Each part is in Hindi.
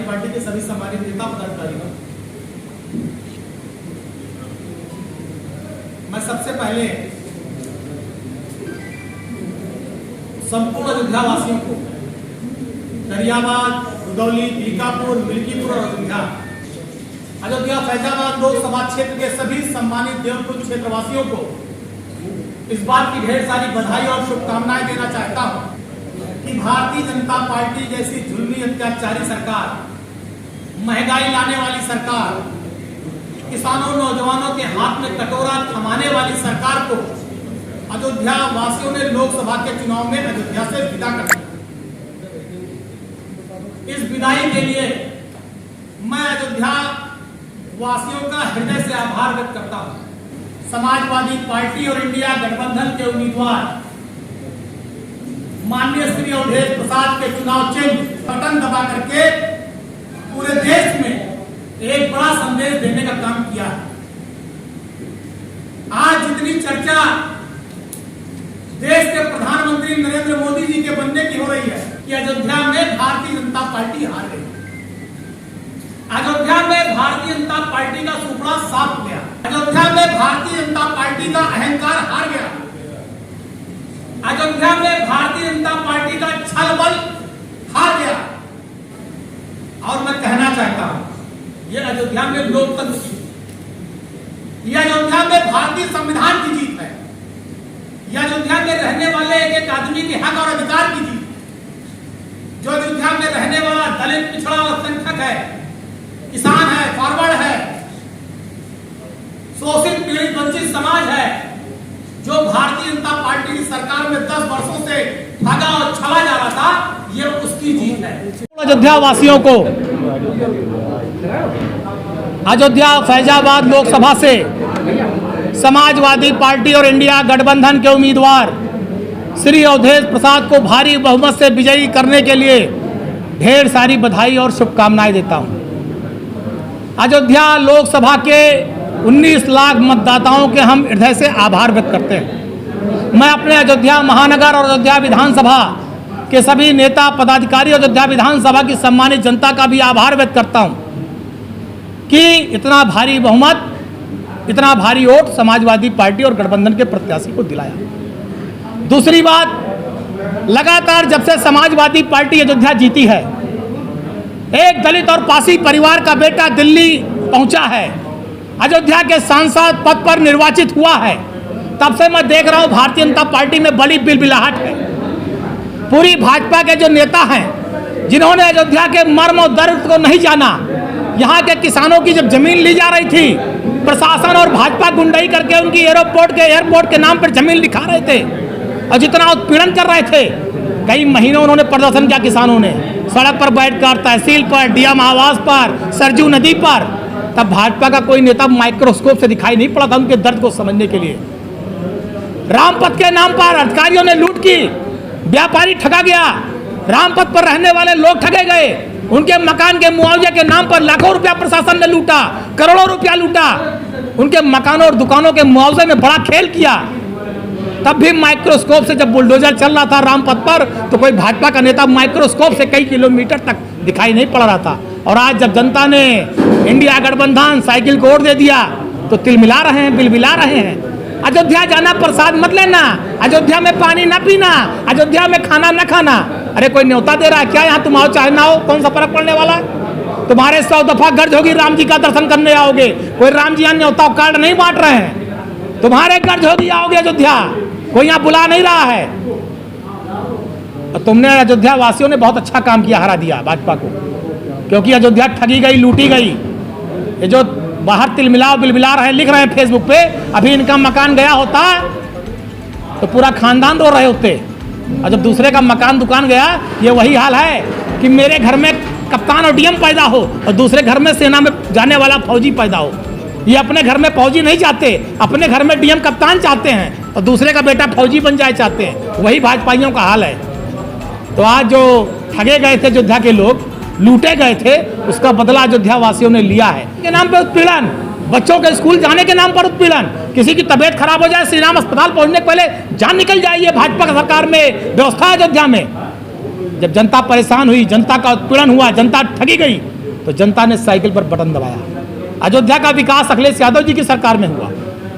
पार्टी के सभी सम्मानित नेता पदाधिकारियों, मैं सबसे पहले संपूर्ण अयोध्या वासियों को दरियाबाद, रुदौली, बीकापुर, मिल्कीपुर और अयोध्या फैजाबाद लोकसभा क्षेत्र के सभी सम्मानित देवपुर क्षेत्रवासियों को इस बात की ढेर सारी बधाई और शुभकामनाएं देना चाहता हूं कि भारतीय जनता पार्टी जैसी जुल्मी अत्याचारी सरकार, महंगाई लाने वाली सरकार, किसानों नौजवानों के हाथ में कटोरा थमाने वाली सरकार को अयोध्या वासियों ने लोकसभा के चुनाव में अयोध्या से विदा कर दिया। इस विदाई के लिए मैं अयोध्या वासियों का हृदय से आभार व्यक्त करता हूं। समाजवादी पार्टी और इंडिया गठबंधन के उम्मीदवार माननीय श्री अवधेश प्रसाद के चुनाव चिन्ह बटन दबा करके पूरे देश में एक बड़ा संदेश देने का काम किया। आज जितनी चर्चा देश के प्रधानमंत्री नरेंद्र मोदी जी के बनने की हो रही है कि अयोध्या में भारतीय जनता पार्टी हार गई, अयोध्या में भारतीय जनता पार्टी का सुपड़ा साफ हो गया, अयोध्या में भारतीय जनता पार्टी का अहंकार हार गया, अयोध्या में भारतीय जनता पार्टी का छल बल हार गया। और मैं कहना चाहता हूं यह अयोध्या में लोकतंत्र की, यह अयोध्या में भारतीय संविधान की जीत है, यह अयोध्या में रहने वाले एक एक आदमी के हक और अधिकार की जीत। जो अयोध्या में रहने वाला दलित, पिछड़ा और अल्पसंख्यक है, किसान है, फॉरवर्ड है, शोषित पीड़ित वंचित समाज है, जो भारतीय जनता पार्टी की सरकार में 10 वर्षों से भागा और छला जा रहा था, ये उसकी जीत है। अयोध्या वासियों को अयोध्या फैजाबाद लोकसभा से समाजवादी पार्टी और इंडिया गठबंधन के उम्मीदवार श्री अवधेश प्रसाद को भारी बहुमत से विजयी करने के लिए ढेर सारी बधाई और शुभकामनाएं देता हूं। अयोध्या लोकसभा के 19 लाख मतदाताओं के हम हृदय से आभार व्यक्त करते हैं। मैं अपने अयोध्या महानगर और अयोध्या विधानसभा के सभी नेता पदाधिकारी और अयोध्या विधानसभा की सम्मानित जनता का भी आभार व्यक्त करता हूं कि इतना भारी बहुमत, इतना भारी वोट समाजवादी पार्टी और गठबंधन के प्रत्याशी को दिलाया। दूसरी बात, लगातार जब से समाजवादी पार्टी अयोध्या जीती है, एक दलित और पासी परिवार का बेटा दिल्ली पहुंचा है, अयोध्या के सांसद पद पर निर्वाचित हुआ है, तब से मैं देख रहा हूं भारतीय जनता पार्टी में बड़ी बिलबिलाहट है। पूरी भाजपा के जो नेता हैं, जिन्होंने अयोध्या के मर्म और दर्द को नहीं जाना, यहाँ के किसानों की जब जमीन ली जा रही थी, प्रशासन और भाजपा गुंडाई करके उनकी एयरपोर्ट के नाम पर जमीन लिखा रहे थे और जितना उत्पीड़न कर रहे थे, कई महीनों उन्होंने प्रदर्शन किया। किसानों ने सड़क पर बैठकर, तहसील पर, डीएम आवास पर, सरजू नदी पर, तब भाजपा का कोई नेता माइक्रोस्कोप से दिखाई नहीं पड़ा था उनके दर्द को समझने के लिए। रामपथ के नाम पर अधिकारियों ने लूट की, व्यापारी ठगा गया, रामपथ पर रहने वाले लोग ठगे गए, उनके मकान के मुआवजे के नाम पर लाखों रुपया प्रशासन ने लूटा, करोड़ों रुपया लूटा, उनके मकानों और दुकानों के मुआवजे में बड़ा खेल किया। तब भी माइक्रोस्कोप से जब बुलडोजर चल रहा था रामपथ पर, तो कोई भाजपा का नेता माइक्रोस्कोप से कई किलोमीटर तक दिखाई नहीं पड़ रहा था। और आज जब जनता ने इंडिया गठबंधन साइकिल को वोट दे दिया, तो तिलमिला रहे हैं, बिलबिला रहे हैं। अयोध्या जाना प्रसाद मत लेना, अयोध्या में पानी न पीना, अयोध्या में खाना न खाना। अरे कोई न्योता दे रहा है क्या? यहाँ तुम आओ चाहे ना हो, कौन सा फर्क पड़ने वाला? तुम्हारे 100 दफा गर्ज होगी राम जी का दर्शन करने आओगे, कोई राम जी यहाँ न्योता कार्ड नहीं बांट रहे हैं, तुम्हारे गर्ज होगी आओगे अयोध्या, कोई यहाँ बुला नहीं रहा है। और तुमने अयोध्या वासियों ने बहुत अच्छा काम किया, हरा दिया भाजपा को, क्योंकि अयोध्या ठगी गई, लूटी गई। ये जो बाहर तिलमिलाओ बिलबिला रहे हैं, लिख रहे हैं फेसबुक पे, अभी इनका मकान गया होता तो पूरा खानदान रो रहे होते। और जब दूसरे का मकान दुकान गया, ये वही हाल है कि मेरे घर में कप्तान और डीएम पैदा हो और दूसरे घर में सेना में जाने वाला फौजी पैदा हो। ये अपने घर में फौजी नहीं चाहते, अपने घर में डीएम कप्तान चाहते हैं और दूसरे का बेटा फौजी बन जाए चाहते हैं। वही भाजपाइयों का हाल है। तो आज जो ठगे गए थे अयोध्या के लोग, लूटे गए थे, उसका बदला अयोध्या वासियों ने लिया है। के नाम पे उत्पीड़न, बच्चों के स्कूल जाने के नाम पर उत्पीड़न, किसी की तबीयत खराब हो जाए, श्री राम अस्पताल पहुंचने के पहले जान निकल जाए, ये भाजपा सरकार में व्यवस्था है अयोध्या में। जब जनता परेशान हुई, जनता का उत्पीड़न हुआ, जनता ठगी गई, तो जनता ने साइकिल पर बटन दबाया। अयोध्या का विकास अखिलेश यादव जी की सरकार में हुआ,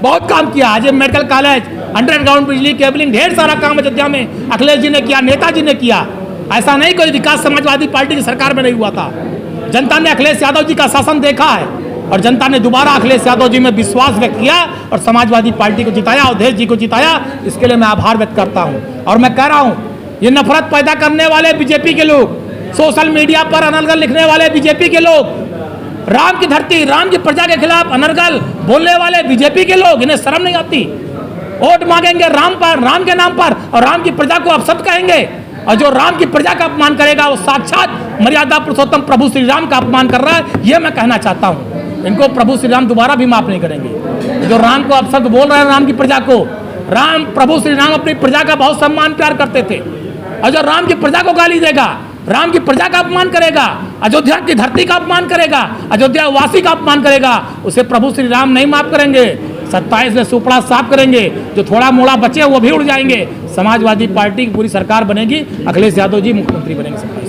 बहुत काम किया। आज मेडिकल कॉलेज, अंडरग्राउंड बिजली केबलिंग, ढेर सारा काम अयोध्या में अखिलेश जी ने किया, नेताजी ने किया। ऐसा नहीं कोई विकास समाजवादी पार्टी की सरकार में नहीं हुआ था। जनता ने अखिलेश यादव जी का शासन देखा है और जनता ने दोबारा अखिलेश यादव जी में विश्वास व्यक्त किया और समाजवादी पार्टी को जिताया, अवधेश जी को जिताया। इसके लिए मैं आभार व्यक्त करता हूं। और मैं कह रहा हूं, ये नफरत पैदा करने वाले बीजेपी के लोग, सोशल मीडिया पर अनर्गल लिखने वाले बीजेपी के लोग, राम की धरती, राम की प्रजा के खिलाफ अनर्गल बोलने वाले बीजेपी के लोग, इन्हें शर्म नहीं आती? वोट मांगेंगे राम पर, राम के नाम पर, और राम की प्रजा को अपशब्द कहेंगे। और जो राम की प्रजा का अपमान करेगा वो साक्षात मर्यादा पुरुषोत्तम प्रभु श्री राम का अपमान कर रहा है, ये मैं कहना चाहता हूं। इनको प्रभु श्री राम दोबारा भी माफ नहीं करेंगे। जो राम को अपशब्द बोल रहे हैं, राम की प्रजा को, राम प्रभु श्री राम अपनी प्रजा का बहुत सम्मान प्यार करते थे। और जो राम की प्रजा को गाली देगा, राम की प्रजा का अपमान करेगा, अयोध्या की धरती का अपमान करेगा, अयोध्या वासी का अपमान करेगा, उसे प्रभु श्री राम नहीं माफ करेंगे। 27 में सुपड़ा साफ करेंगे, जो थोड़ा मोड़ा बचे वो भी उड़ जाएंगे। समाजवादी पार्टी की पूरी सरकार बनेगी, अखिलेश यादव जी मुख्यमंत्री बनेंगे।